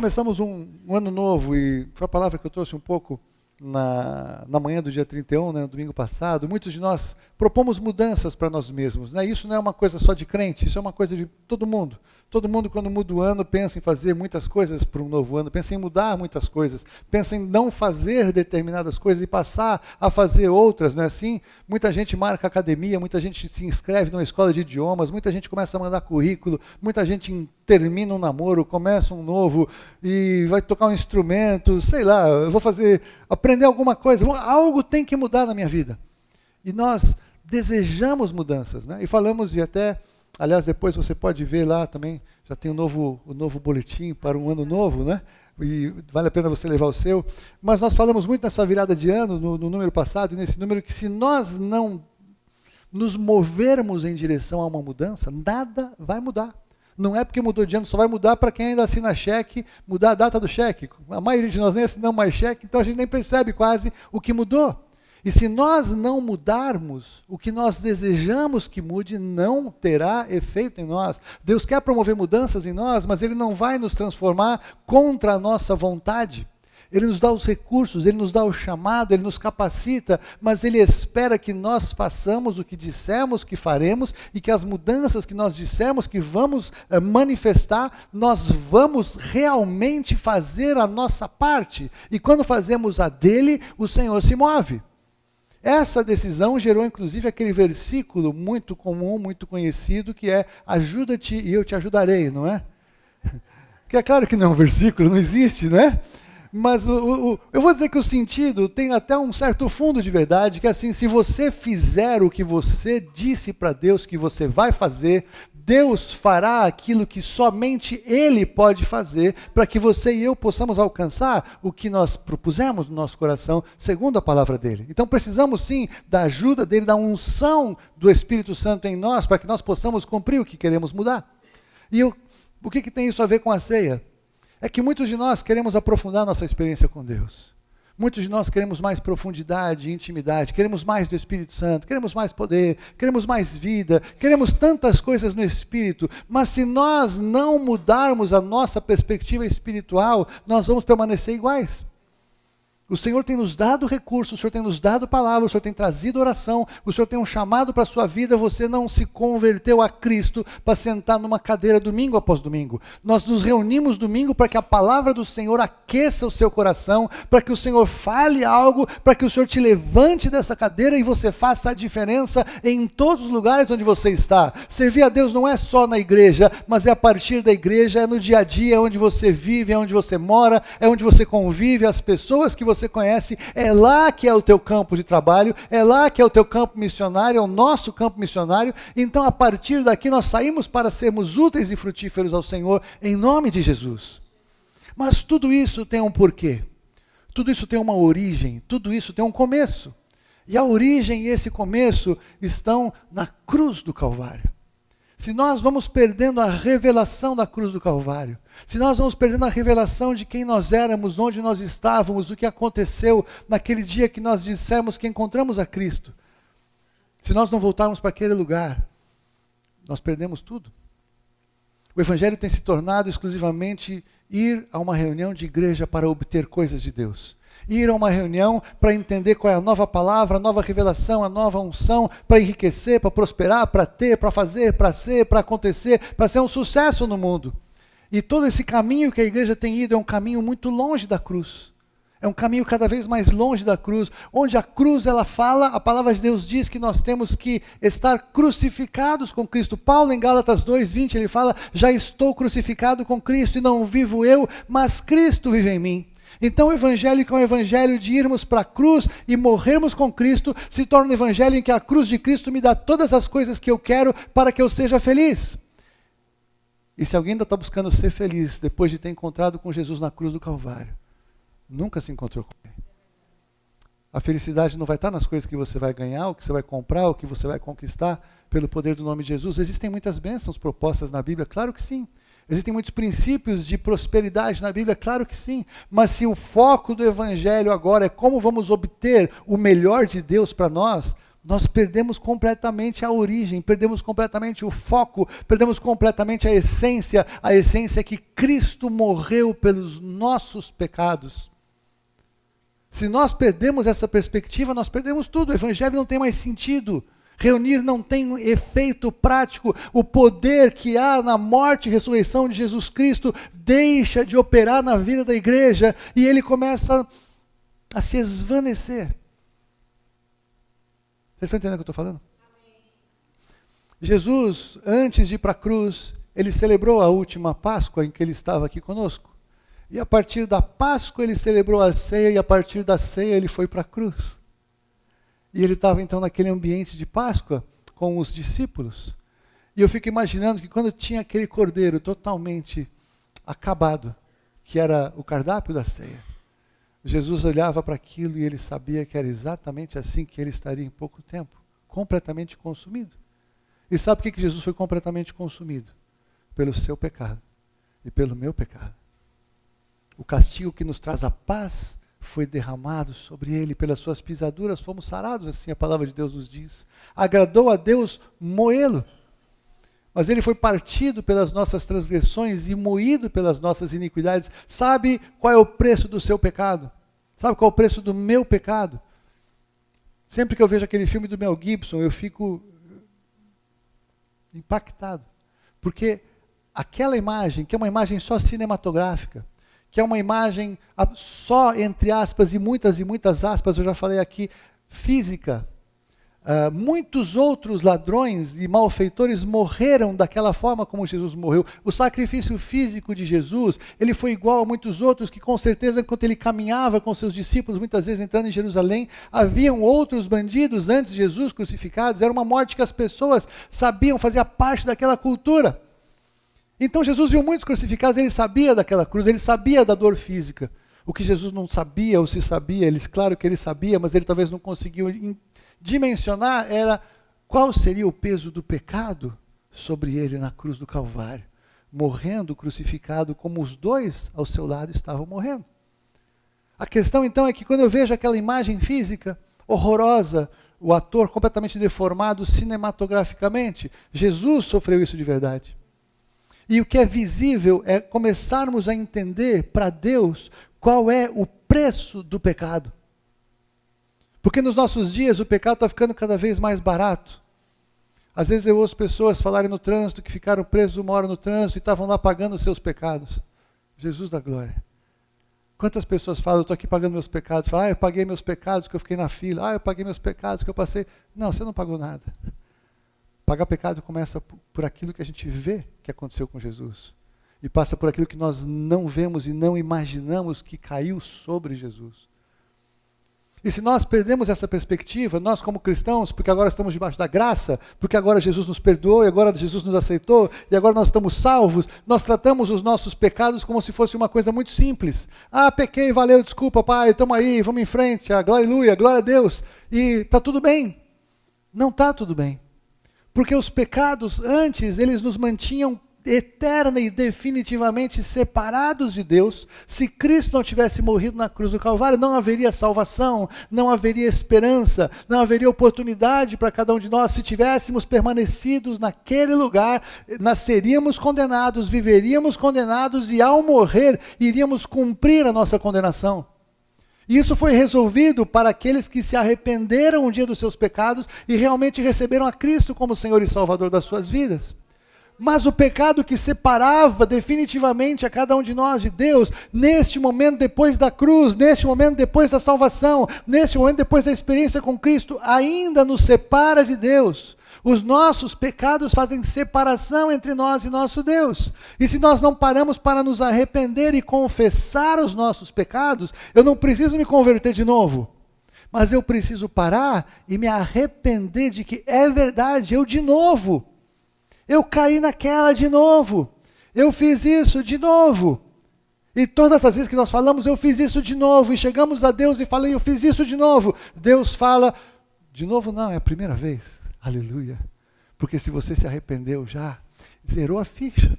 começamos um ano novo, e foi a palavra que eu trouxe um pouco na manhã do dia 31, né, no domingo passado. Muitos de nós propomos mudanças para nós mesmos, né? Isso não é uma coisa só de crente, isso é uma coisa de todo mundo. Todo mundo, quando muda o ano, pensa em fazer muitas coisas para um novo ano, pensa em mudar muitas coisas, pensa em não fazer determinadas coisas e passar a fazer outras, não é assim? Muita gente marca academia, muita gente se inscreve numa escola de idiomas, muita gente começa a mandar currículo, muita gente termina um namoro, começa um novo e vai tocar um instrumento, sei lá, eu vou aprender alguma coisa, algo tem que mudar na minha vida. E nós desejamos mudanças, né? E falamos, e até, aliás, depois você pode ver lá também, já tem o novo boletim para um ano novo, né? E vale a pena você levar o seu. Mas nós falamos muito nessa virada de ano, no número passado, e nesse número, que se nós não nos movermos em direção a uma mudança, nada vai mudar. Não é porque mudou de ano, só vai mudar para quem ainda assina cheque, mudar a data do cheque. A maioria de nós nem assinamos mais cheque, então a gente nem percebe quase o que mudou. E se nós não mudarmos, o que nós desejamos que mude não terá efeito em nós. Deus quer promover mudanças em nós, mas Ele não vai nos transformar contra a nossa vontade. Ele nos dá os recursos, Ele nos dá o chamado, Ele nos capacita, mas Ele espera que nós façamos o que dissemos que faremos e que as mudanças que nós dissemos que vamos manifestar, nós vamos realmente fazer a nossa parte. E quando fazemos a dele, o Senhor se move. Essa decisão gerou, inclusive, aquele versículo muito comum, muito conhecido, que é: ajuda-te e eu te ajudarei, não é? Que é claro que não é um versículo, não existe, né? Mas eu vou dizer que o sentido tem até um certo fundo de verdade, que é assim: se você fizer o que você disse para Deus que você vai fazer, Deus fará aquilo que somente Ele pode fazer para que você e eu possamos alcançar o que nós propusemos no nosso coração, segundo a palavra dEle. Então precisamos sim da ajuda dEle, da unção do Espírito Santo em nós, para que nós possamos cumprir o que queremos mudar. E o que tem isso a ver com a ceia? É que muitos de nós queremos aprofundar nossa experiência com Deus. Muitos de nós queremos mais profundidade, intimidade, queremos mais do Espírito Santo, queremos mais poder, queremos mais vida, queremos tantas coisas no Espírito, mas se nós não mudarmos a nossa perspectiva espiritual, nós vamos permanecer iguais. O Senhor tem nos dado recursos, o Senhor tem nos dado palavra, o Senhor tem trazido oração, o Senhor tem um chamado para a sua vida, você não se converteu a Cristo para sentar numa cadeira domingo após domingo. Nós nos reunimos domingo para que a palavra do Senhor aqueça o seu coração, para que o Senhor fale algo, para que o Senhor te levante dessa cadeira e você faça a diferença em todos os lugares onde você está. Servir a Deus não é só na igreja, mas é a partir da igreja, é no dia a dia, é onde você vive, é onde você mora, é onde você convive, as pessoas que você conhece, é lá que é o teu campo de trabalho, é lá que é o teu campo missionário, é o nosso campo missionário. Então, a partir daqui, nós saímos para sermos úteis e frutíferos ao Senhor, em nome de Jesus. Mas tudo isso tem um porquê, tudo isso tem uma origem, tudo isso tem um começo. E a origem e esse começo estão na cruz do Calvário. Se nós vamos perdendo a revelação da cruz do Calvário, se nós vamos perdendo a revelação de quem nós éramos, onde nós estávamos, o que aconteceu naquele dia que nós dissemos que encontramos a Cristo, se nós não voltarmos para aquele lugar, nós perdemos tudo. O Evangelho tem se tornado exclusivamente ir a uma reunião de igreja para obter coisas de Deus. Ir a uma reunião para entender qual é a nova palavra, a nova revelação, a nova unção, para enriquecer, para prosperar, para ter, para fazer, para ser, para acontecer, para ser um sucesso no mundo. E todo esse caminho que a igreja tem ido é um caminho muito longe da cruz. É um caminho cada vez mais longe da cruz, onde a cruz ela fala, a palavra de Deus diz que nós temos que estar crucificados com Cristo. Paulo em Gálatas 2:20 ele fala: já estou crucificado com Cristo e não vivo eu, mas Cristo vive em mim. Então o evangelho, que é um evangelho de irmos para a cruz e morrermos com Cristo, se torna um evangelho em que a cruz de Cristo me dá todas as coisas que eu quero para que eu seja feliz. E se alguém ainda está buscando ser feliz depois de ter encontrado com Jesus na cruz do Calvário, nunca se encontrou com Ele. A felicidade não vai estar nas coisas que você vai ganhar, o que você vai comprar, o que você vai conquistar pelo poder do nome de Jesus. Existem muitas bênçãos propostas na Bíblia, claro que sim. Existem muitos princípios de prosperidade na Bíblia, claro que sim. Mas se o foco do Evangelho agora é como vamos obter o melhor de Deus para nós, nós perdemos completamente a origem, perdemos completamente o foco, perdemos completamente a essência é que Cristo morreu pelos nossos pecados. Se nós perdemos essa perspectiva, nós perdemos tudo, o Evangelho não tem mais sentido. Reunir não tem efeito prático. O poder que há na morte e ressurreição de Jesus Cristo deixa de operar na vida da igreja e ele começa a se esvanecer. Vocês estão entendendo o que eu estou falando? Amém. Jesus, antes de ir para a cruz, ele celebrou a última Páscoa em que ele estava aqui conosco. E a partir da Páscoa ele celebrou a ceia e a partir da ceia ele foi para a cruz. E ele estava então naquele ambiente de Páscoa com os discípulos. E eu fico imaginando que quando tinha aquele cordeiro totalmente acabado, que era o cardápio da ceia, Jesus olhava para aquilo e ele sabia que era exatamente assim que ele estaria em pouco tempo, completamente consumido. E sabe por que Jesus foi completamente consumido? Pelo seu pecado e pelo meu pecado. O castigo que nos traz a paz foi derramado sobre ele, pelas suas pisaduras fomos sarados, assim a palavra de Deus nos diz. Agradou a Deus moê-lo, mas ele foi partido pelas nossas transgressões e moído pelas nossas iniquidades. Sabe qual é o preço do seu pecado? Sabe qual é o preço do meu pecado? Sempre que eu vejo aquele filme do Mel Gibson, eu fico impactado, porque aquela imagem, que é uma imagem só cinematográfica, que é uma imagem só, entre aspas, e muitas aspas, eu já falei aqui, física. Muitos outros ladrões e malfeitores morreram daquela forma como Jesus morreu. O sacrifício físico de Jesus, ele foi igual a muitos outros que com certeza, enquanto ele caminhava com seus discípulos, muitas vezes entrando em Jerusalém, haviam outros bandidos antes de Jesus crucificados. Era uma morte que as pessoas sabiam, fazia parte daquela cultura. Então Jesus viu muitos crucificados, ele sabia daquela cruz, ele sabia da dor física. O que Jesus não sabia, ou se sabia, claro que ele sabia, mas ele talvez não conseguiu dimensionar, era qual seria o peso do pecado sobre ele na cruz do Calvário, morrendo crucificado como os dois ao seu lado estavam morrendo. A questão então é que quando eu vejo aquela imagem física horrorosa, o ator completamente deformado cinematograficamente, Jesus sofreu isso de verdade. E o que é visível é começarmos a entender para Deus qual é o preço do pecado. Porque nos nossos dias o pecado está ficando cada vez mais barato. Às vezes eu ouço pessoas falarem no trânsito que ficaram presos uma hora no trânsito e estavam lá pagando os seus pecados. Jesus da glória. Quantas pessoas falam, eu estou aqui pagando meus pecados. Falam, eu paguei meus pecados que eu fiquei na fila. Eu paguei meus pecados que eu passei. Não, você não pagou nada. Pagar pecado começa por aquilo que a gente vê que aconteceu com Jesus. E passa por aquilo que nós não vemos e não imaginamos que caiu sobre Jesus. E se nós perdemos essa perspectiva, nós como cristãos, porque agora estamos debaixo da graça, porque agora Jesus nos perdoou, e agora Jesus nos aceitou, e agora nós estamos salvos, nós tratamos os nossos pecados como se fosse uma coisa muito simples. Pequei, valeu, desculpa, pai, estamos aí, vamos em frente, aleluia, glória a Deus, e está tudo bem. Não está tudo bem. Porque os pecados antes, eles nos mantinham eterna e definitivamente separados de Deus. Se Cristo não tivesse morrido na cruz do Calvário, não haveria salvação, não haveria esperança, não haveria oportunidade para cada um de nós. Se tivéssemos permanecidos naquele lugar, nasceríamos condenados, viveríamos condenados e ao morrer, iríamos cumprir a nossa condenação. E isso foi resolvido para aqueles que se arrependeram um dia dos seus pecados e realmente receberam a Cristo como Senhor e Salvador das suas vidas. Mas o pecado que separava definitivamente a cada um de nós de Deus, neste momento depois da cruz, neste momento depois da salvação, neste momento depois da experiência com Cristo, ainda nos separa de Deus. Os nossos pecados fazem separação entre nós e nosso Deus. E se nós não paramos para nos arrepender e confessar os nossos pecados, eu não preciso me converter de novo. Mas eu preciso parar e me arrepender de que é verdade, eu de novo. Eu caí naquela de novo. Eu fiz isso de novo. E todas as vezes que nós falamos, eu fiz isso de novo. E chegamos a Deus e falei, eu fiz isso de novo. Deus fala, de novo não, é a primeira vez. Aleluia. Porque se você se arrependeu já, zerou a ficha.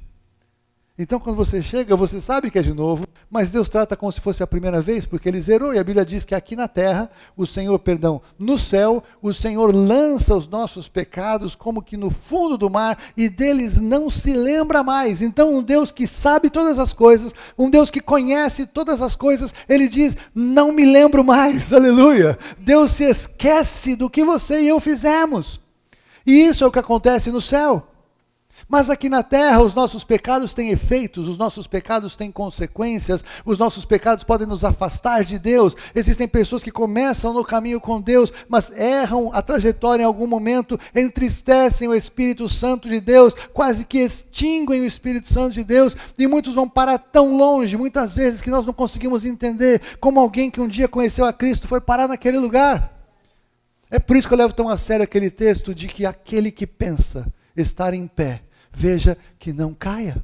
Então, quando você chega, você sabe que é de novo, mas Deus trata como se fosse a primeira vez, porque Ele zerou, e a Bíblia diz que aqui na terra, no céu, o Senhor lança os nossos pecados como que no fundo do mar, e deles não se lembra mais. Então, um Deus que sabe todas as coisas, um Deus que conhece todas as coisas, Ele diz, não me lembro mais, aleluia. Deus se esquece do que você e eu fizemos. E isso é o que acontece no céu. Mas aqui na terra os nossos pecados têm efeitos, os nossos pecados têm consequências, os nossos pecados podem nos afastar de Deus. Existem pessoas que começam no caminho com Deus, mas erram a trajetória em algum momento, entristecem o Espírito Santo de Deus, quase que extinguem o Espírito Santo de Deus, e muitos vão parar tão longe, muitas vezes, que nós não conseguimos entender como alguém que um dia conheceu a Cristo foi parar naquele lugar. É por isso que eu levo tão a sério aquele texto de que aquele que pensa estar em pé, veja que não caia.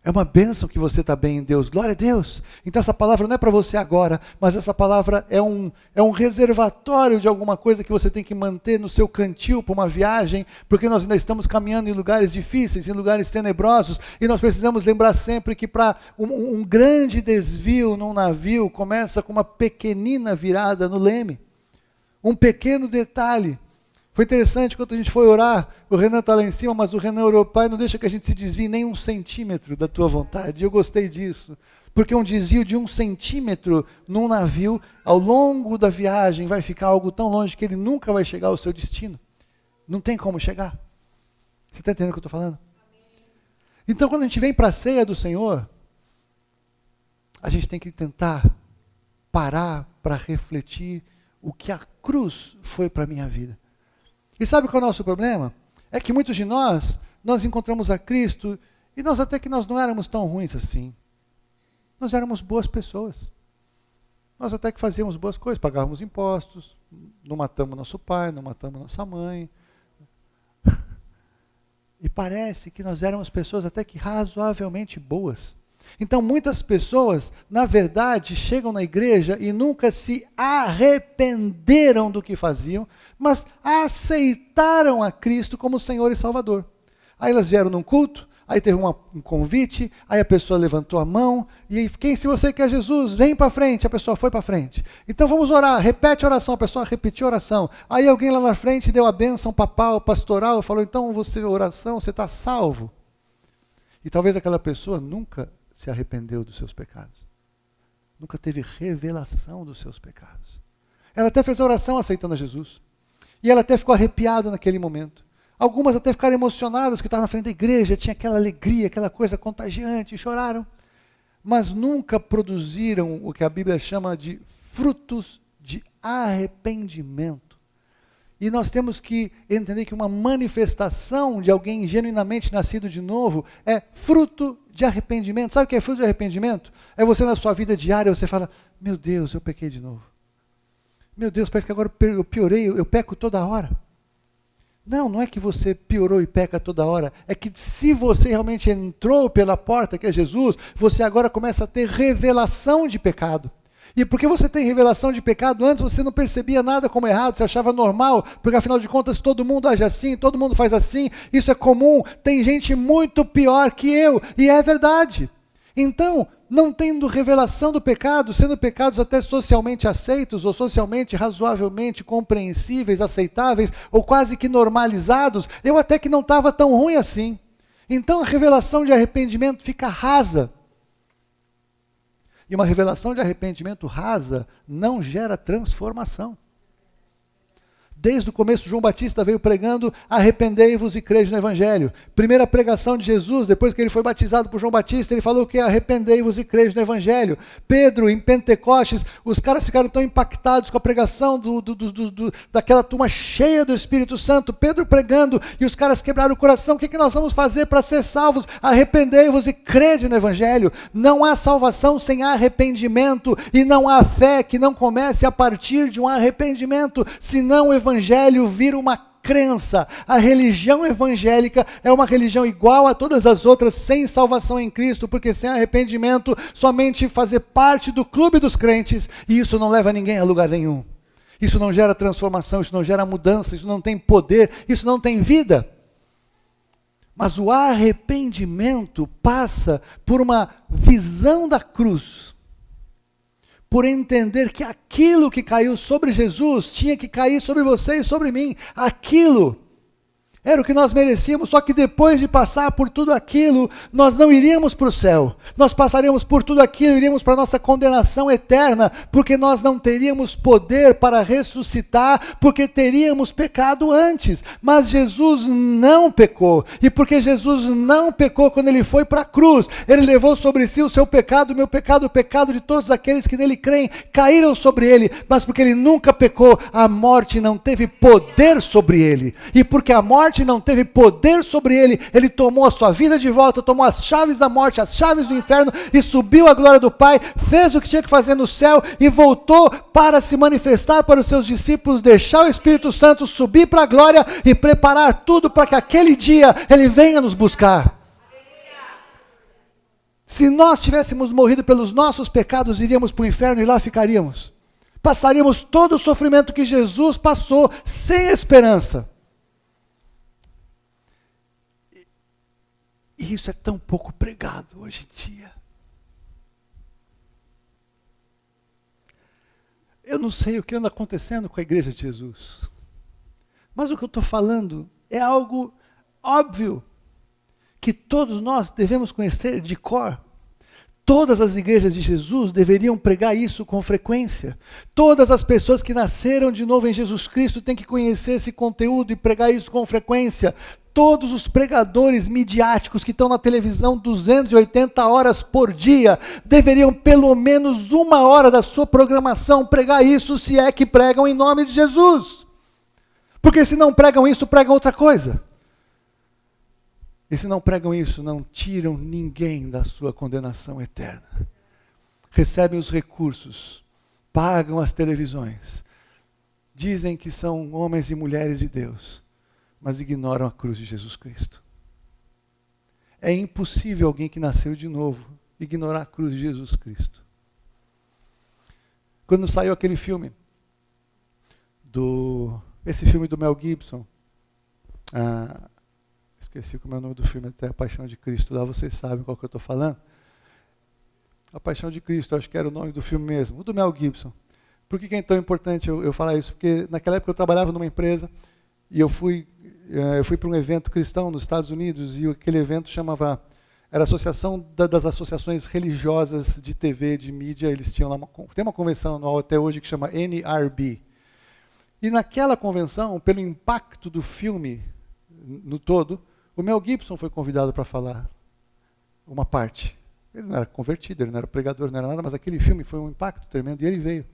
É uma bênção que você está bem em Deus, glória a Deus. Então essa palavra não é para você agora, mas essa palavra é um reservatório de alguma coisa que você tem que manter no seu cantil para uma viagem, porque nós ainda estamos caminhando em lugares difíceis, em lugares tenebrosos, e nós precisamos lembrar sempre que para um grande desvio num navio, começa com uma pequenina virada no leme, um pequeno detalhe. Foi interessante, quando a gente foi orar, o Renan está lá em cima, mas o Renan orou, Pai, não deixa que a gente se desvie nem 1 centímetro da tua vontade. Eu gostei disso, porque um desvio de 1 centímetro num navio, ao longo da viagem, vai ficar algo tão longe que ele nunca vai chegar ao seu destino. Não tem como chegar. Você está entendendo o que eu estou falando? Então, quando a gente vem para a ceia do Senhor, a gente tem que tentar parar para refletir o que a cruz foi para a minha vida. E sabe qual é o nosso problema? É que muitos de nós encontramos a Cristo e nós até que nós não éramos tão ruins assim. Nós éramos boas pessoas. Nós até que fazíamos boas coisas, pagávamos impostos, não matamos nosso pai, não matamos nossa mãe. E parece que nós éramos pessoas até que razoavelmente boas. Então muitas pessoas, na verdade, chegam na igreja e nunca se arrependeram do que faziam, mas aceitaram a Cristo como Senhor e Salvador. Aí elas vieram num culto, aí teve um convite, aí a pessoa levantou a mão, e aí, se você quer Jesus, vem para frente, a pessoa foi para frente. Então vamos orar, repete a oração, a pessoa repetiu a oração. Aí alguém lá na frente deu a bênção papal, pastoral, falou, então oração, você está salvo. E talvez aquela pessoa nunca se arrependeu dos seus pecados. Nunca teve revelação dos seus pecados. Ela até fez a oração aceitando a Jesus. E ela até ficou arrepiada naquele momento. Algumas até ficaram emocionadas que estavam na frente da igreja, tinha aquela alegria, aquela coisa contagiante, e choraram. Mas nunca produziram o que a Bíblia chama de frutos de arrependimento. E nós temos que entender que uma manifestação de alguém genuinamente nascido de novo é fruto de arrependimento. Sabe o que é fruto de arrependimento? É você na sua vida diária, você fala, meu Deus, eu pequei de novo. Meu Deus, parece que agora eu piorei, eu peco toda hora. Não é que você piorou e peca toda hora, é que se você realmente entrou pela porta, que é Jesus, você agora começa a ter revelação de pecado. E porque você tem revelação de pecado, antes você não percebia nada como errado, você achava normal, porque afinal de contas todo mundo age assim, todo mundo faz assim, isso é comum, tem gente muito pior que eu, e é verdade. Então, não tendo revelação do pecado, sendo pecados até socialmente aceitos, ou socialmente razoavelmente compreensíveis, aceitáveis, ou quase que normalizados, eu até que não estava tão ruim assim. Então a revelação de arrependimento fica rasa. E uma revelação de arrependimento rasa não gera transformação. Desde o começo, João Batista veio pregando, arrependei-vos e crede no Evangelho. Primeira pregação de Jesus, depois que ele foi batizado por João Batista, ele falou que arrependei-vos e crede no Evangelho. Pedro, em Pentecostes, os caras ficaram tão impactados com a pregação daquela turma cheia do Espírito Santo, Pedro pregando, e os caras quebraram o coração. O que nós vamos fazer para ser salvos? Arrependei-vos e crede no Evangelho. Não há salvação sem arrependimento, e não há fé que não comece a partir de um arrependimento, senão o Evangelho vira uma crença. A religião evangélica é uma religião igual a todas as outras, sem salvação em Cristo, porque sem arrependimento, somente fazer parte do clube dos crentes, e isso não leva ninguém a lugar nenhum. Isso não gera transformação, isso não gera mudança, isso não tem poder, isso não tem vida. Mas o arrependimento passa por uma visão da cruz, por entender que aquilo que caiu sobre Jesus tinha que cair sobre você e sobre mim. Aquilo era o que nós merecíamos, só que depois de passar por tudo aquilo, nós não iríamos para o céu. Nós passaríamos por tudo aquilo, iríamos para a nossa condenação eterna, porque nós não teríamos poder para ressuscitar, porque teríamos pecado antes. Mas Jesus não pecou, e porque Jesus não pecou quando ele foi para a cruz, ele levou sobre si o seu pecado, o meu pecado, o pecado de todos aqueles que nele creem, caíram sobre ele, mas porque ele nunca pecou, a morte não teve poder sobre ele, e porque a morte não teve poder sobre ele, ele tomou a sua vida de volta, tomou as chaves da morte, as chaves do inferno, e subiu à glória do Pai, fez o que tinha que fazer no céu, e voltou para se manifestar para os seus discípulos, deixar o Espírito Santo subir para a glória, e preparar tudo para que aquele dia ele venha nos buscar. Se nós tivéssemos morrido pelos nossos pecados, iríamos para o inferno e lá ficaríamos. Passaríamos todo o sofrimento que Jesus passou, sem esperança. E isso é tão pouco pregado hoje em dia. Eu não sei o que anda acontecendo com a igreja de Jesus. Mas o que eu estou falando é algo óbvio, que todos nós devemos conhecer de cor. Todas as igrejas de Jesus deveriam pregar isso com frequência. Todas as pessoas que nasceram de novo em Jesus Cristo têm que conhecer esse conteúdo e pregar isso com frequência. Todos os pregadores midiáticos que estão na televisão 280 horas por dia deveriam pelo menos 1 hora da sua programação pregar isso, se é que pregam em nome de Jesus. Porque se não pregam isso, pregam outra coisa. E se não pregam isso, não tiram ninguém da sua condenação eterna. Recebem os recursos, pagam as televisões, dizem que são homens e mulheres de Deus, mas ignoram a cruz de Jesus Cristo. É impossível alguém que nasceu de novo ignorar a cruz de Jesus Cristo. Quando saiu aquele filme, esse filme do Mel Gibson, esqueci como é o nome do filme, até A Paixão de Cristo, lá vocês sabem qual que eu estou falando. A Paixão de Cristo, acho que era o nome do filme mesmo, o do Mel Gibson. Por que é tão importante eu falar isso? Porque naquela época eu trabalhava numa empresa e eu fui para um evento cristão nos Estados Unidos, e aquele evento era a Associação das Associações Religiosas de TV, de mídia. Eles tinham lá tem uma convenção anual até hoje que chama NRB. E naquela convenção, pelo impacto do filme no todo, o Mel Gibson foi convidado para falar uma parte. Ele não era convertido, ele não era pregador, não era nada, mas aquele filme foi um impacto tremendo, e ele veio.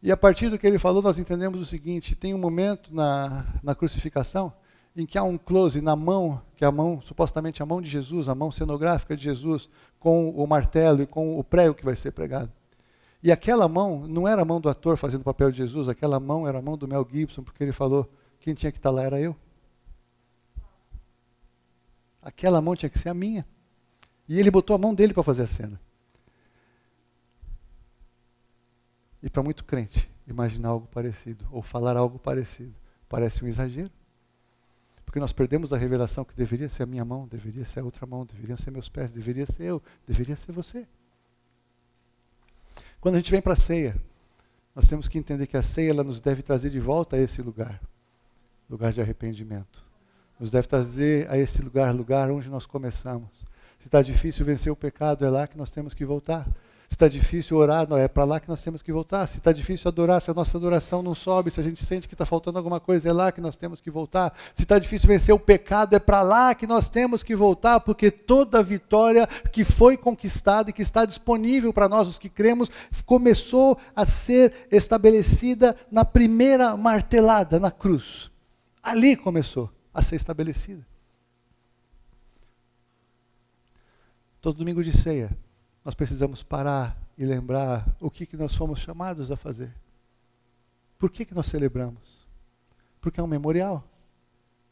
E a partir do que ele falou, nós entendemos o seguinte: tem um momento na crucificação em que há um close na mão, que é a mão, supostamente a mão de Jesus, a mão cenográfica de Jesus, com o martelo e com o prego que vai ser pregado. E aquela mão não era a mão do ator fazendo o papel de Jesus, aquela mão era a mão do Mel Gibson, porque ele falou: quem tinha que estar lá era eu. Aquela mão tinha que ser a minha. E ele botou a mão dele para fazer a cena. E para muito crente, imaginar algo parecido, ou falar algo parecido, parece um exagero. Porque nós perdemos a revelação que deveria ser a minha mão, deveria ser a outra mão, deveriam ser meus pés, deveria ser eu, deveria ser você. Quando a gente vem para a ceia, nós temos que entender que a ceia ela nos deve trazer de volta a esse lugar de arrependimento. Nos deve trazer a esse lugar onde nós começamos. Se está difícil vencer o pecado, é lá que nós temos que voltar. Se está difícil orar, não, é para lá que nós temos que voltar. Se está difícil adorar, se a nossa adoração não sobe, se a gente sente que está faltando alguma coisa, é lá que nós temos que voltar. Se está difícil vencer o pecado, é para lá que nós temos que voltar, porque toda vitória que foi conquistada e que está disponível para nós, os que cremos, começou a ser estabelecida na primeira martelada na cruz. Ali começou a ser estabelecida. Todo domingo de ceia, nós precisamos parar e lembrar o que nós fomos chamados a fazer. Por que nós celebramos? Porque é um memorial.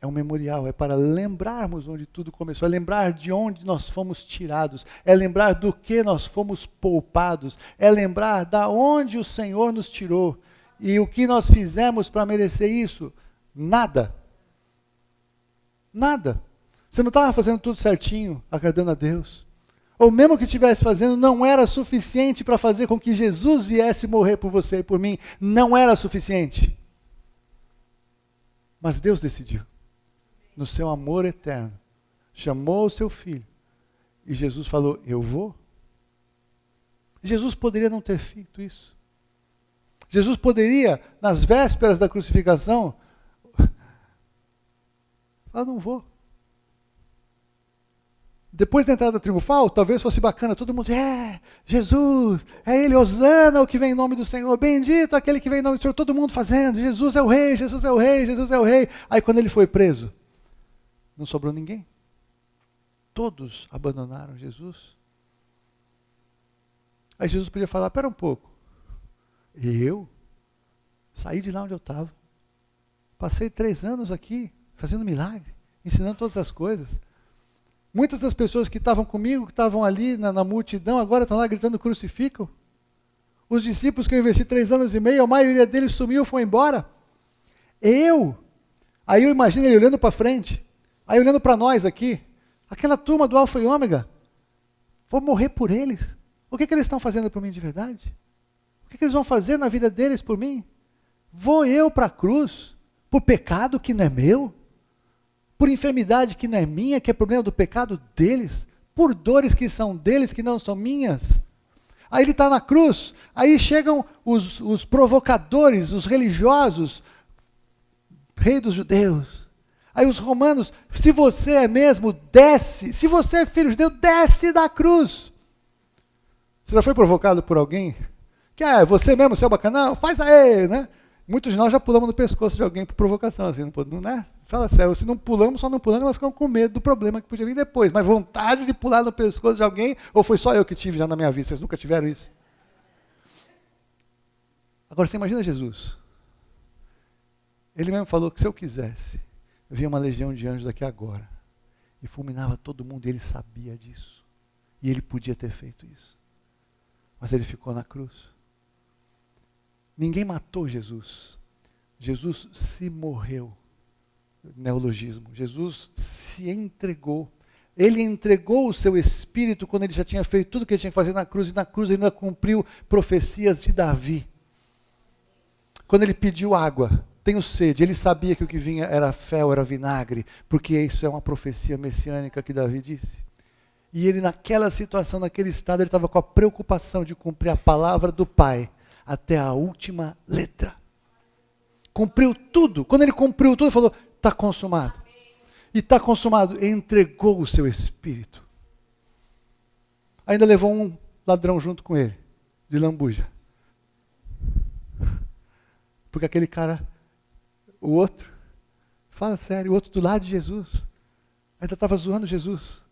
É um memorial, é para lembrarmos onde tudo começou, é lembrar de onde nós fomos tirados, é lembrar do que nós fomos poupados, é lembrar da onde o Senhor nos tirou. E o que nós fizemos para merecer isso? Nada. Nada. Você não estava fazendo tudo certinho, agradando a Deus. Ou mesmo que estivesse fazendo, não era suficiente para fazer com que Jesus viesse morrer por você e por mim. Não era suficiente. Mas Deus decidiu, no seu amor eterno, chamou o seu filho. E Jesus falou, eu vou. Jesus poderia não ter feito isso. Jesus poderia, nas vésperas da crucificação, falar, não vou. Depois da entrada triunfal, talvez fosse bacana, todo mundo, Jesus, é Ele, Hosana, o que vem em nome do Senhor, bendito aquele que vem em nome do Senhor, todo mundo fazendo, Jesus é o Rei, Jesus é o Rei, Jesus é o Rei. Aí quando ele foi preso, não sobrou ninguém. Todos abandonaram Jesus. Aí Jesus podia falar, espera um pouco, eu saí de lá onde eu estava, passei 3 anos aqui, fazendo milagre, ensinando todas as coisas. Muitas das pessoas que estavam comigo, que estavam ali na multidão, agora estão lá gritando crucificam. Os discípulos que eu investi 3 anos e meio, a maioria deles sumiu, foi embora. Aí eu imagino ele olhando para frente, aí olhando para nós aqui, aquela turma do Alfa e Ômega, vou morrer por eles. O que eles estão fazendo por mim de verdade? O que eles vão fazer na vida deles por mim? Vou eu para a cruz, por pecado que não é meu? Por enfermidade que não é minha, que é problema do pecado deles, por dores que são deles, que não são minhas. Aí ele está na cruz, aí chegam os provocadores, os religiosos, rei dos judeus. Aí os romanos, se você é mesmo, desce, se você é filho de Deus, desce da cruz. Você já foi provocado por alguém? Que você mesmo, seu bacanão, faz aí, né? Muitos de nós já pulamos no pescoço de alguém por provocação, assim, não, né? Fala sério, se não pulamos, só não pulamos, elas ficam com medo do problema que podia vir depois. Mas vontade de pular no pescoço de alguém, ou foi só eu que tive já na minha vida? Vocês nunca tiveram isso? Agora, você imagina Jesus. Ele mesmo falou que se eu quisesse, vinha uma legião de anjos aqui agora, e fulminava todo mundo, e ele sabia disso. E ele podia ter feito isso. Mas ele ficou na cruz. Ninguém matou Jesus. Jesus se morreu. Neologismo. Jesus se entregou. Ele entregou o seu espírito quando ele já tinha feito tudo o que ele tinha que fazer na cruz, e na cruz ele ainda cumpriu profecias de Davi. Quando ele pediu água, tenho sede, ele sabia que o que vinha era fel, era vinagre, porque isso é uma profecia messiânica que Davi disse. E ele naquela situação, naquele estado, ele estava com a preocupação de cumprir a palavra do Pai até a última letra. Cumpriu tudo. Quando ele cumpriu tudo, ele falou, está consumado. E está consumado, entregou o seu espírito. Ainda levou um ladrão junto com ele, de lambuja. Porque aquele cara, o outro, fala sério, o outro do lado de Jesus, ainda estava zoando Jesus.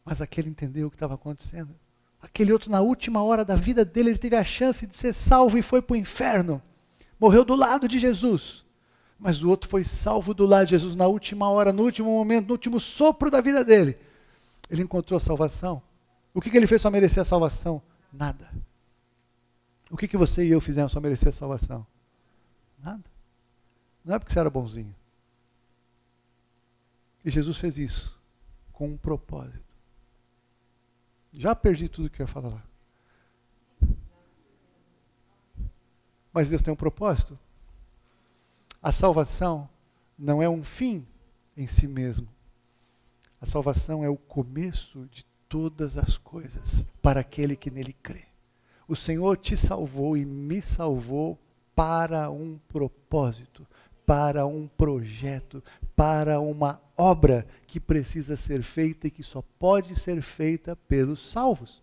Mas aquele entendeu o que estava acontecendo. Aquele outro, na última hora da vida dele, ele teve a chance de ser salvo e foi para o inferno. Morreu do lado de Jesus. Mas o outro foi salvo do lado de Jesus na última hora, no último momento, no último sopro da vida dele. Ele encontrou a salvação. O que ele fez para merecer a salvação? Nada. O que você e eu fizemos para merecer a salvação? Nada. Não é porque você era bonzinho. E Jesus fez isso com um propósito. Já perdi tudo que eu ia falar lá. Mas Deus tem um propósito. A salvação não é um fim em si mesmo. A salvação é o começo de todas as coisas para aquele que nele crê. O Senhor te salvou e me salvou para um propósito, para um projeto, para uma obra que precisa ser feita e que só pode ser feita pelos salvos.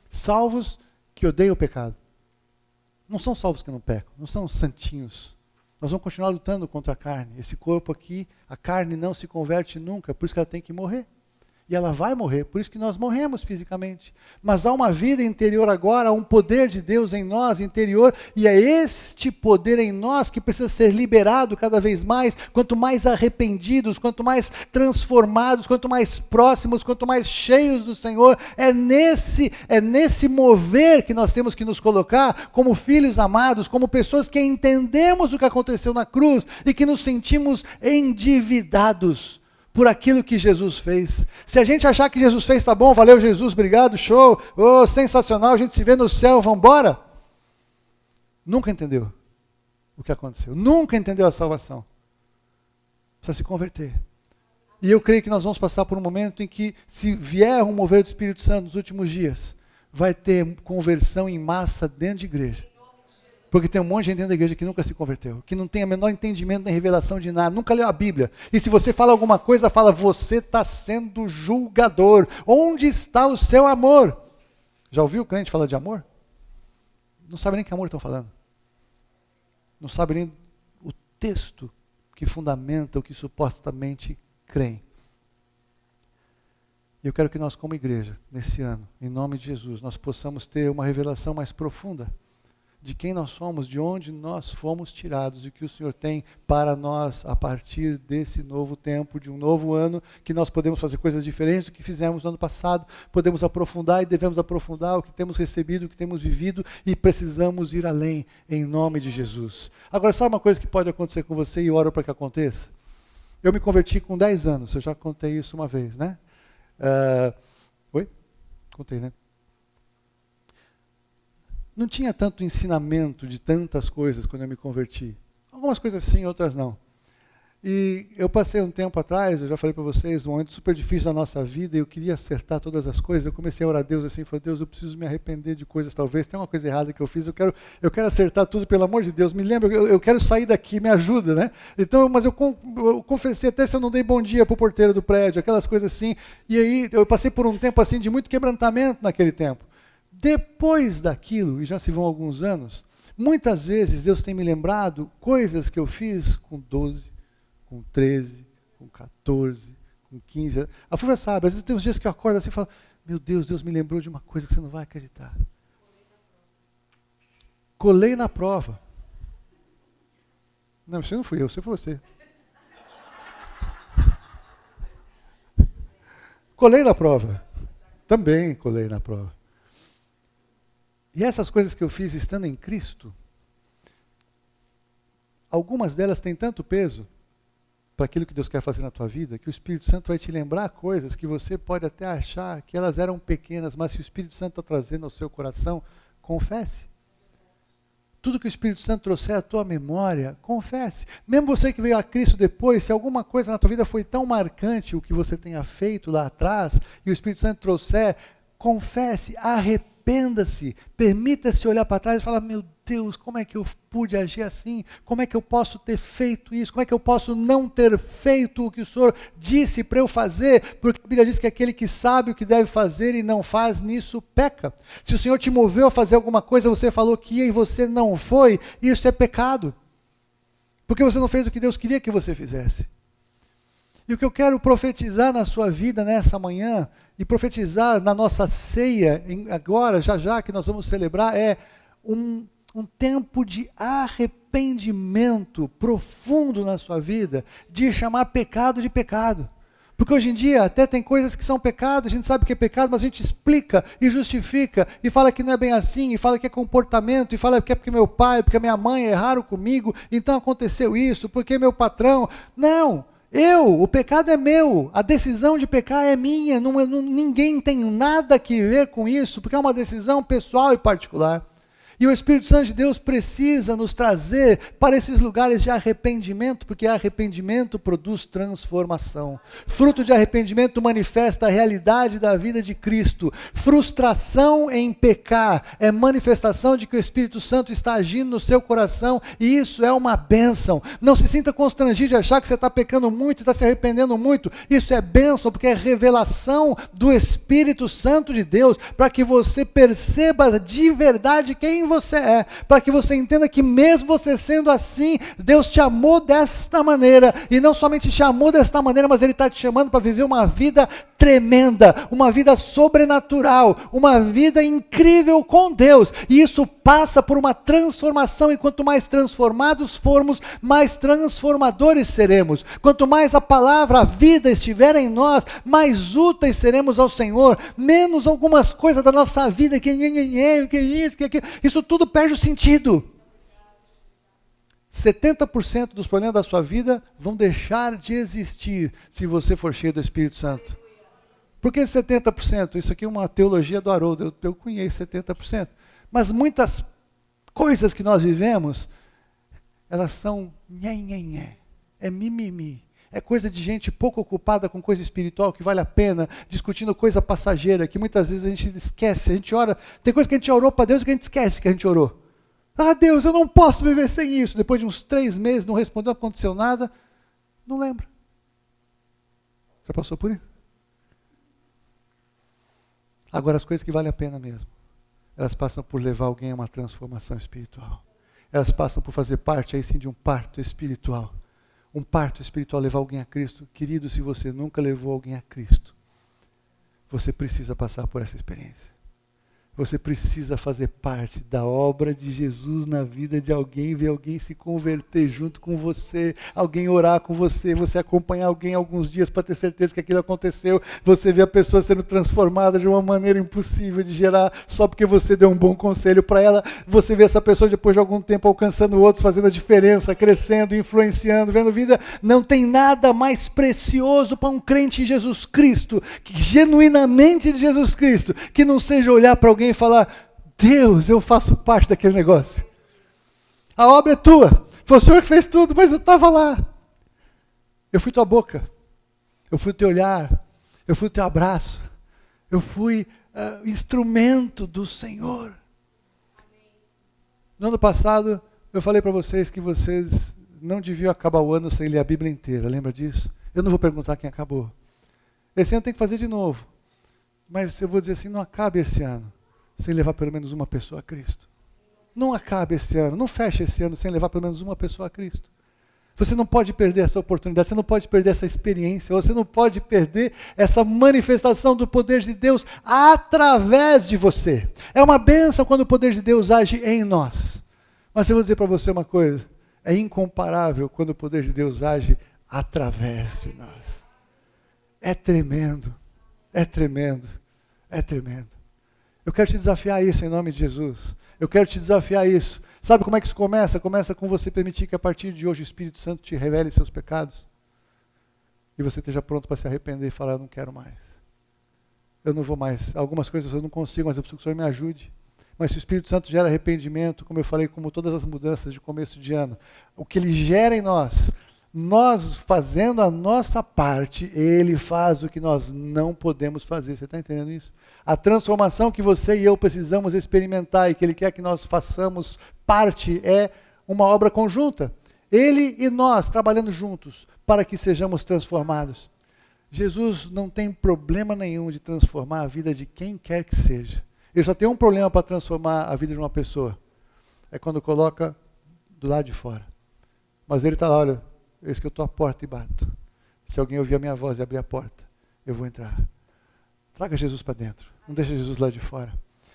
Salvos que odeiam o pecado. Não são salvos que não pecam, não são santinhos. Nós vamos continuar lutando contra a carne. Esse corpo aqui, a carne não se converte nunca, por isso que ela tem que morrer. E ela vai morrer, por isso que nós morremos fisicamente. Mas há uma vida interior agora, há um poder de Deus em nós, interior, e é este poder em nós que precisa ser liberado cada vez mais, quanto mais arrependidos, quanto mais transformados, quanto mais próximos, quanto mais cheios do Senhor. É nesse mover que nós temos que nos colocar como filhos amados, como pessoas que entendemos o que aconteceu na cruz e que nos sentimos endividados por aquilo que Jesus fez. Se a gente achar que Jesus fez, tá bom, valeu Jesus, obrigado, show, oh, sensacional, a gente se vê no céu, vamos embora. Nunca entendeu o que aconteceu, nunca entendeu a salvação. Precisa se converter. E eu creio que nós vamos passar por um momento em que, se vier um mover do Espírito Santo nos últimos dias, vai ter conversão em massa dentro de igreja. Porque tem um monte de gente dentro da igreja que nunca se converteu, que não tem o menor entendimento nem revelação de nada, nunca leu a Bíblia. E se você fala alguma coisa, fala, você está sendo julgador. Onde está o seu amor? Já ouviu o crente falar de amor? Não sabe nem que amor estão falando. Não sabe nem o texto que fundamenta o que supostamente creem. E eu quero que nós, como igreja, nesse ano, em nome de Jesus, nós possamos ter uma revelação mais profunda de quem nós somos, de onde nós fomos tirados e o que o Senhor tem para nós a partir desse novo tempo, de um novo ano, que nós podemos fazer coisas diferentes do que fizemos no ano passado, podemos aprofundar e devemos aprofundar o que temos recebido, o que temos vivido e precisamos ir além, em nome de Jesus. Agora, sabe uma coisa que pode acontecer com você e eu oro para que aconteça? Eu me converti com 10 anos, eu já contei isso uma vez, né? Oi? Contei, né? Não tinha tanto ensinamento de tantas coisas quando eu me converti. Algumas coisas sim, outras não. E eu passei um tempo atrás, eu já falei para vocês, um momento super difícil da nossa vida, e eu queria acertar todas as coisas. Eu comecei a orar a Deus assim, falei, Deus, eu preciso me arrepender de coisas, talvez, tem uma coisa errada que eu fiz, eu quero acertar tudo, pelo amor de Deus, me lembra, eu quero sair daqui, me ajuda, né? Então, mas eu confessei, até se eu não dei bom dia para o porteiro do prédio, aquelas coisas assim, e aí eu passei por um tempo assim de muito quebrantamento naquele tempo. Depois daquilo, e já se vão alguns anos, muitas vezes Deus tem me lembrado coisas que eu fiz com 12, com 13, com 14, com 15 anos. A Fúvia sabe, às vezes tem uns dias que eu acordo assim e falo, meu Deus, Deus me lembrou de uma coisa que você não vai acreditar. Colei na prova. Não, você não fui eu, você foi você. Colei na prova. Também colei na prova. E essas coisas que eu fiz estando em Cristo, algumas delas têm tanto peso para aquilo que Deus quer fazer na tua vida, que o Espírito Santo vai te lembrar coisas que você pode até achar que elas eram pequenas, mas se o Espírito Santo está trazendo ao seu coração, confesse. Tudo que o Espírito Santo trouxer à tua memória, confesse. Mesmo você que veio a Cristo depois, se alguma coisa na tua vida foi tão marcante, o que você tenha feito lá atrás, e o Espírito Santo trouxer, confesse, arrependa-se, permita-se olhar para trás e falar, meu Deus, como é que eu pude agir assim? Como é que eu posso ter feito isso? Como é que eu posso não ter feito o que o Senhor disse para eu fazer? Porque a Bíblia diz que aquele que sabe o que deve fazer e não faz, nisso peca. Se o Senhor te moveu a fazer alguma coisa, você falou que ia e você não foi, isso é pecado. Porque você não fez o que Deus queria que você fizesse. E o que eu quero profetizar na sua vida nessa manhã, e profetizar na nossa ceia, agora, já que nós vamos celebrar, é um tempo de arrependimento profundo na sua vida, de chamar pecado de pecado. Porque hoje em dia até tem coisas que são pecado, a gente sabe que é pecado, mas a gente explica e justifica, e fala que não é bem assim, e fala que é comportamento, e fala que é porque meu pai, porque minha mãe erraram comigo, então aconteceu isso, porque meu patrão... Não! O pecado é meu, a decisão de pecar é minha, ninguém tem nada que ver com isso, porque é uma decisão pessoal e particular. E o Espírito Santo de Deus precisa nos trazer para esses lugares de arrependimento, porque arrependimento produz transformação. Fruto de arrependimento manifesta a realidade da vida de Cristo. Frustração em pecar é manifestação de que o Espírito Santo está agindo no seu coração, e isso é uma bênção. Não se sinta constrangido de achar que você está pecando muito, está se arrependendo muito. Isso é bênção, porque é revelação do Espírito Santo de Deus, para que você perceba de verdade quem quem você é, para que você entenda que mesmo você sendo assim, Deus te amou desta maneira, e não somente te amou desta maneira, mas Ele está te chamando para viver uma vida tremenda, uma vida sobrenatural, uma vida incrível com Deus, e isso passa por uma transformação, e quanto mais transformados formos, mais transformadores seremos. Quanto mais a palavra, a vida estiver em nós, mais úteis seremos ao Senhor, menos algumas coisas da nossa vida, que isso, que aquilo, isso tudo perde o sentido. 70% dos problemas da sua vida vão deixar de existir se você for cheio do Espírito Santo. Por que 70%? Isso aqui é uma teologia do Haroldo, eu conheço 70%. Mas muitas coisas que nós vivemos, elas são nhenhenhé, é mimimi. É coisa de gente pouco ocupada com coisa espiritual que vale a pena, discutindo coisa passageira, que muitas vezes a gente esquece, a gente ora, tem coisa que a gente orou para Deus e que a gente esquece que a gente orou. Ah, Deus, eu não posso viver sem isso. Depois de uns 3 meses, não respondeu, não aconteceu nada, não lembra. Já passou por isso? Agora, as coisas que valem a pena mesmo, elas passam por levar alguém a uma transformação espiritual. Elas passam por fazer parte, aí sim, de um parto espiritual. Um parto espiritual, levar alguém a Cristo. Querido, se você nunca levou alguém a Cristo, você precisa passar por essa experiência. Você precisa fazer parte da obra de Jesus na vida de alguém, ver alguém se converter junto com você, alguém orar com você, você acompanhar alguém alguns dias para ter certeza que aquilo aconteceu, você vê a pessoa sendo transformada de uma maneira impossível de gerar, só porque você deu um bom conselho para ela, você vê essa pessoa depois de algum tempo alcançando outros, fazendo a diferença, crescendo, influenciando, vendo vida. Não tem nada mais precioso para um crente em Jesus Cristo, que genuinamente de Jesus Cristo, que não seja olhar para alguém e falar: Deus, eu faço parte daquele negócio. A obra é tua. Foi o Senhor que fez tudo, mas eu estava lá. Eu fui tua boca. Eu fui o teu olhar. Eu fui o teu abraço. Eu fui instrumento do Senhor. No ano passado, eu falei para vocês que vocês não deviam acabar o ano sem ler a Bíblia inteira. Lembra disso? Eu não vou perguntar quem acabou. Esse ano tem que fazer de novo. Mas eu vou dizer assim, não acabe esse ano sem levar pelo menos uma pessoa a Cristo. Não acabe esse ano, não feche esse ano sem levar pelo menos uma pessoa a Cristo. Você não pode perder essa oportunidade, você não pode perder essa experiência, você não pode perder essa manifestação do poder de Deus através de você. É uma bênção quando o poder de Deus age em nós. Mas eu vou dizer para você uma coisa, é incomparável quando o poder de Deus age através de nós. É tremendo, é tremendo, é tremendo. Eu quero te desafiar a isso em nome de Jesus. Eu quero te desafiar a isso. Sabe como é que isso começa? Começa com você permitir que a partir de hoje o Espírito Santo te revele seus pecados. E você esteja pronto para se arrepender e falar: eu não quero mais. Eu não vou mais. Algumas coisas eu não consigo, mas eu preciso que o Senhor me ajude. Mas se o Espírito Santo gera arrependimento, como eu falei, como todas as mudanças de começo de ano, o que ele gera em nós fazendo a nossa parte, ele faz o que nós não podemos fazer. Você está entendendo isso? A transformação que você e eu precisamos experimentar e que ele quer que nós façamos parte é uma obra conjunta. Ele e nós trabalhando juntos para que sejamos transformados. Jesus não tem problema nenhum de transformar a vida de quem quer que seja. Ele só tem um problema para transformar a vida de uma pessoa. É quando coloca do lado de fora. Mas ele está lá, olha, eis que eu estou à porta e bato. Se alguém ouvir a minha voz e abrir a porta, eu vou entrar. Traga Jesus para dentro. Não deixe Jesus lá de fora.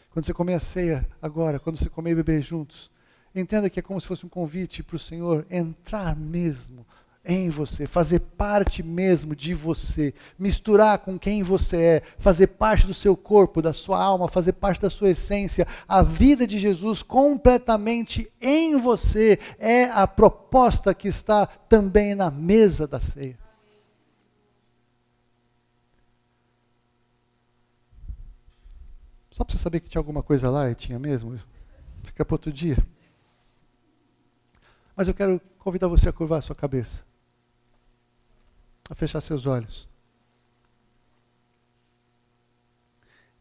Quando você comer a ceia agora, quando você comer e beber juntos, entenda que é como se fosse um convite para o Senhor entrar mesmo em você, fazer parte mesmo de você, misturar com quem você é, fazer parte do seu corpo, da sua alma, fazer parte da sua essência. A vida de Jesus completamente em você é a proposta que está também na mesa da ceia. Só para você saber que tinha alguma coisa lá, e tinha mesmo, fica para outro dia. Mas eu quero convidar você a curvar a sua cabeça, a fechar seus olhos.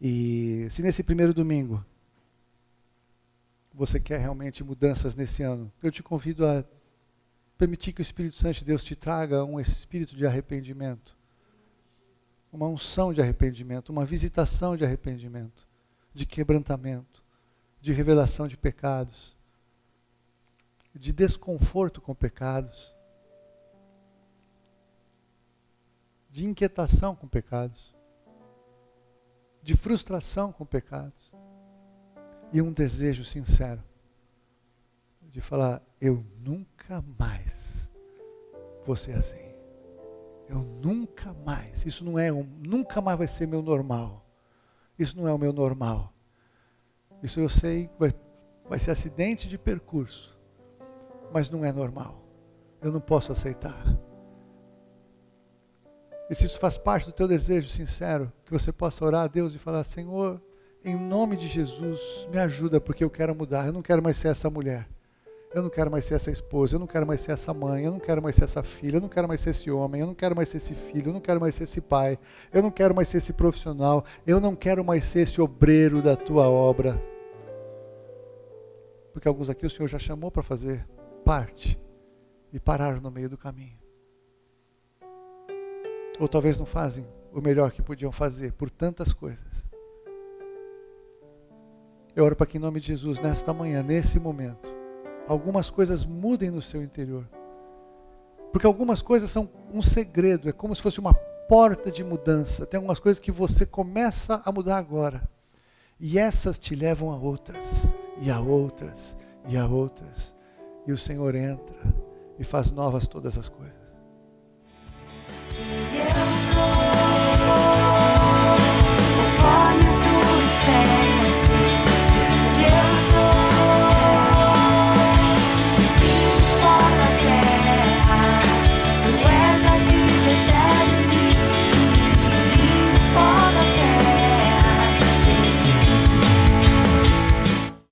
E se nesse primeiro domingo você quer realmente mudanças nesse ano, eu te convido a permitir que o Espírito Santo de Deus te traga um espírito de arrependimento, uma unção de arrependimento, uma visitação de arrependimento, de quebrantamento, de revelação de pecados, de desconforto com pecados, de inquietação com pecados, de frustração com pecados, e um desejo sincero de falar: eu nunca mais vou ser assim. Eu nunca mais. Isso não é nunca mais vai ser meu normal. Isso não é o meu normal. Isso eu sei que vai ser acidente de percurso, mas não é normal. Eu não posso aceitar. E se isso faz parte do teu desejo sincero, que você possa orar a Deus e falar: Senhor, em nome de Jesus, me ajuda, porque eu quero mudar. Eu não quero mais ser essa mulher. Eu não quero mais ser essa esposa. Eu não quero mais ser essa mãe. Eu não quero mais ser essa filha. Eu não quero mais ser esse homem. Eu não quero mais ser esse filho. Eu não quero mais ser esse pai. Eu não quero mais ser esse profissional. Eu não quero mais ser esse obreiro da tua obra. Porque alguns aqui o Senhor já chamou para fazer parte e pararam no meio do caminho. Ou talvez não fazem o melhor que podiam fazer por tantas coisas. Eu oro para que em nome de Jesus, nesta manhã, nesse momento, algumas coisas mudem no seu interior. Porque algumas coisas são um segredo, é como se fosse uma porta de mudança. Tem algumas coisas que você começa a mudar agora. E essas te levam a outras, e a outras, e a outras. E o Senhor entra e faz novas todas as coisas.